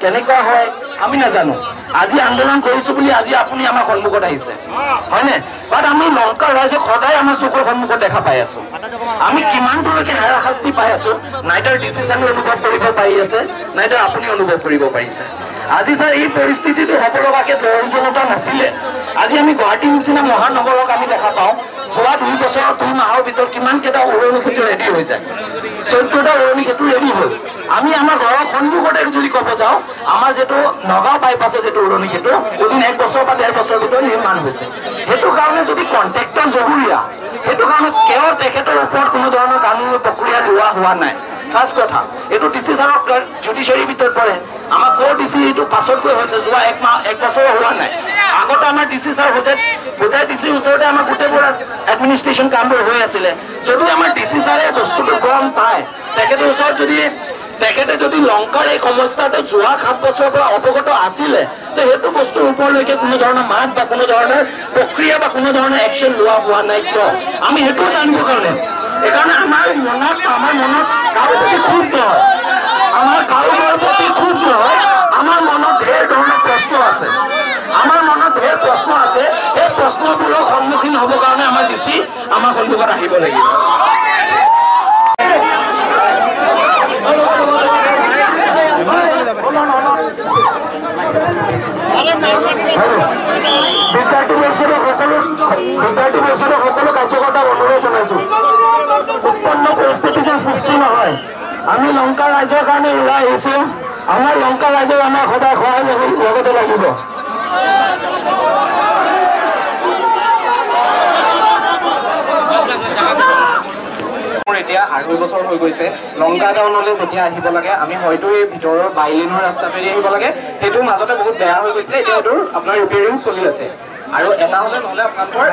কেনেকুৱা হয় আমি নাজানো আজি আন্দোলন কৰিছো বুলি আজি আপুনি আমাৰ সন্মুখত আহিছে হয়নে বাট আমি লংকা ৰাইজক সদায় আমাৰ চকুৰ সন্মুখত দেখা পাই আছো আমি কিমান দূৰলৈকে হাৰাশাস্তি পাই আছো নাইটাৰ ডিচিছন অনুভৱ কৰিব পাৰি আছে নাইটাৰ আপুনি অনুভৱ কৰিব পাৰিছে আজি স্যাৰ এই পৰিস্থিতিটো হ'ব লগাকে প্ৰয়োজনীয়তা নাছিলে আজি আমি গুৱাহাটী নিচিনা মহানগৰক আমি দেখা পাওঁ যোৱা 2 বছৰ 2 মাহৰ ভিতৰত কিমান কেইটা উৰণি খেতি ৰেডি হৈ যায় 14টা উৰণি খেতি ৰেডি হ'ল আমি আমাৰ ঘৰৰ সন্মুখতে যদি ক'ব যাওঁ আমাৰ যেটো নগাঁও বাইপাছৰ যেটো উৰণি খেতি উদিন 1 বছৰ বা 1.5 বছৰ ভিতৰত নিৰ্মাণ হৈছে সেইটো কাৰণে যদি কন্ট্ৰেক্টৰ জৰুৰীয়া সেইটো কাৰণে কেৱল তেখেতৰ ওপৰত কোনো ধৰণৰ কানুনী প্ৰক্ৰিয়া লোৱা হোৱা নাই খাস কথা এটো ডিসি সাৰক জুডিশিয়াৰি ভিতৰত পৰে আমাৰ কো ডিসি এটো পাছত গৈ হৈছে যোৱা 1 বছৰ হোৱা নাই আগত আমাৰ ডিসি সাৰ বুজাই ডিসি ওচৰতে আমাৰ গোটেইবোৰ এডমিনিষ্ট্ৰেচন কামবোৰ হৈ আছিল যদি আমাৰ ডিসি সাৰে বস্তুটো গম পায় তেখেতৰ ওচৰত যদি লংকাৰ এই সমস্যাটো যোৱা 7 বছৰৰ পৰা অৱগত আছিল তে হেতু বস্তুৰ ওপৰলৈকে কোনো ধৰণৰ মাত বা কোনো ধৰণৰ প্ৰক্ৰিয়া বা কোনো ধৰণৰ একচন লোৱা হোৱা নাই কিয় আমি হেতু জানিব কাৰণে এখানে আমাৰ মনত কাৰো প্ৰতি খুব নহয় আমাৰ কাৰোবাৰ প্ৰতি খুব নহয় আমাৰ মনত ঢেৰ ধৰণৰ প্ৰশ্ন আছে আমাৰ মনত ঢেৰ প্ৰশ্ন আছে এই প্ৰশ্নবোৰৰ সন্মুখীন হ'ব কাৰণে আমাৰ ডিসি আমাৰ সন্মুখত আহিব লাগিব সকলো কাৰ্যকৰ্তাক অনুৰোধ জনাইছো উৎপন্ন পৰিস্থিতি যেন সৃষ্টি নহয় আমি লংকা ৰাইজৰ কাৰণে ওলাই আহিছো আমাৰ লংকা ৰাইজে আমাক সদায় সহায় লগতে লাগিব এতিয়া 2 বছৰ হৈ গৈছে লংকা টাউনলৈ যেতিয়া আহিব লাগে আমি হয়তো এই ভিতৰৰ বাইলেনৰ ৰাস্তাটোৰে আহিব লাগে সেইটো মাজতে বহুত বেয়া হৈ গৈছে এতিয়া এটোৰ আপোনাৰ ৰিপেয়াৰিং চলি আছে আৰু এটা হলে নহলে আপোনালোকৰ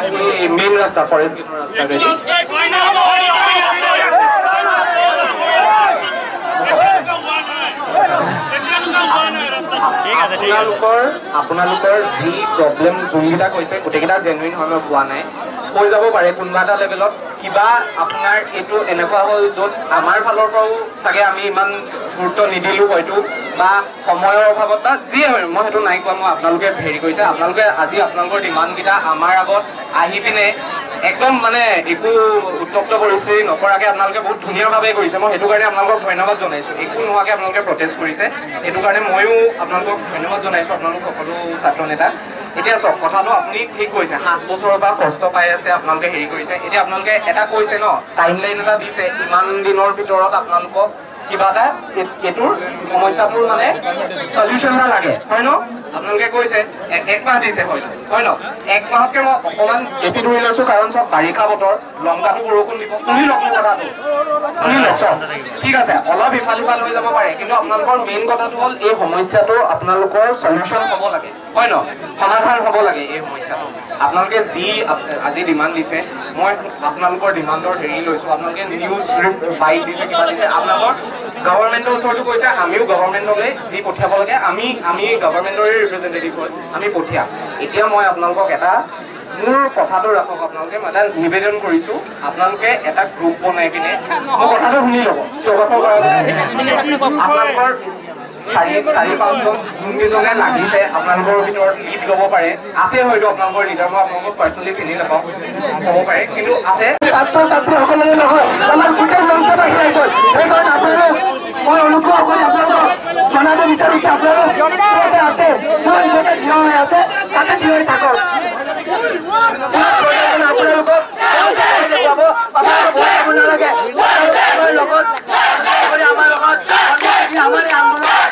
এই মেইন ৰাস্তা ফৰেষ্ট গেটৰ ৰাস্তাটোৰে আপোনালোকৰ যি প্ৰব্লেম যোনকেইটা কৈছে গোটেইকেইটা জেনুইন হয় মই পোৱা নাই হৈ যাব পাৰে কোনোবা এটা লেভেলত কিবা আপোনাৰ এইটো এনেকুৱা হ'ল য'ত আমাৰ ফালৰ পৰাও চাগে আমি ইমান গুৰুত্ব নিদিলোঁ হয়তো বা সময়ৰ অভাৱত বা যিয়ে হয় মই সেইটো নাই কোৱা মই আপোনালোকে হেৰি কৰিছে আপোনালোকে আজি আপোনালোকৰ ডিমাণ্ডকেইটা আমাৰ আগত আহি পিনে একদম মানে একো উত্তপ্ত পৰিস্থিতি নকৰাকৈ আপোনালোকে বহুত ধুনীয়াভাৱে কৰিছে মই সেইটো কাৰণে আপোনালোকক ধন্যবাদ জনাইছোঁ একো নোহোৱাকৈ আপোনালোকে প্ৰটেষ্ট কৰিছে সেইটো কাৰণে ময়ো আপোনালোকক ধন্যবাদ জনাইছোঁ আপোনালোক সকলো ছাত্ৰ নেতা এতিয়া চাওক কথাটো আপুনি ঠিক কৈছে 7 বছৰৰ পৰা কষ্ট পাই আছে আপোনালোকে হেৰি কৰিছে এতিয়া আপোনালোকে এটা কৈছে ন টাইমলাইন এটা দিছে ইমান দিনৰ ভিতৰত আপোনালোকক কিবা এটা এটোৰ সমস্যাটোৰ মানে সলিউশন এটা লাগে হয় ন আপোনালোকে কৈছে 1 মাহ দিছে হয় ন 1 মাহতকে মই অকমান বেছি ধৰি লৈছো কাৰণ সব বাৰিষা বতৰ লংকাটো বৰষুণ দিব শুনি লওক কথাটো শুনি লওক ঠিক আছে অলপ ইফাল হৈ যাব পাৰে কিন্তু আপোনালোকৰ মেইন কথাটো হ'ল এই সমস্যাটো আপোনালোকৰ সলিউশন হ'ব লাগে হয় ন সমাধান হ'ব লাগে এই সমস্যাটো আপোনালোকে যি আজি ডিমাণ্ড দিছে মই আপোনালোকৰ ডিমাণ্ডৰ হেৰি লৈছো আপোনালোকে নিউজ বাইক দিছে কিবা দিছে আপোনালোকৰ গভৰ্ণমেণ্টৰ ওচৰতো কৈছে আমিও গভৰ্ণমেণ্টলৈ যি পঠিয়াব লাগে আমি গভৰ্ণমেণ্টৰে ৰিপ্ৰেজেণ্টেটিভ হয় আমি পঠিয়াম এতিয়া মই আপোনালোকক এটা মোৰ কথাটো ৰাখক আপোনালোকে মই এটা নিবেদন কৰিছোঁ আপোনালোকে এটা গ্ৰুপ বনাই পিনে মোৰ কথাটো শুনি ল'ব আপোনালোকৰ 4-5জন যোনকেইজনে লাগিছে আপোনালোকৰ ভিতৰত লিড ল'ব পাৰে আছে হয়তো আপোনালোকৰ লিডাৰ মই আপোনালোকক পাৰ্চনেলি চিনি নাপাওঁ হ'ব পাৰে কিন্তু আছে ছাত্ৰ ছাত্ৰীসকললৈ নহয় আমাৰ গোটেই জনতাত আহি আছে সেইকাৰণে আপোনালোক মই অনুগ্ৰহ কৰি আপোনালোকক জনাব বিচাৰোঁ যে আপোনালোক য'তে আছে মই য'তে থিয় হৈ আছে তাতে থিয় হৈ থাকক আপোনালোকক লগত আমাৰ লগত আমাৰ আন্দোলন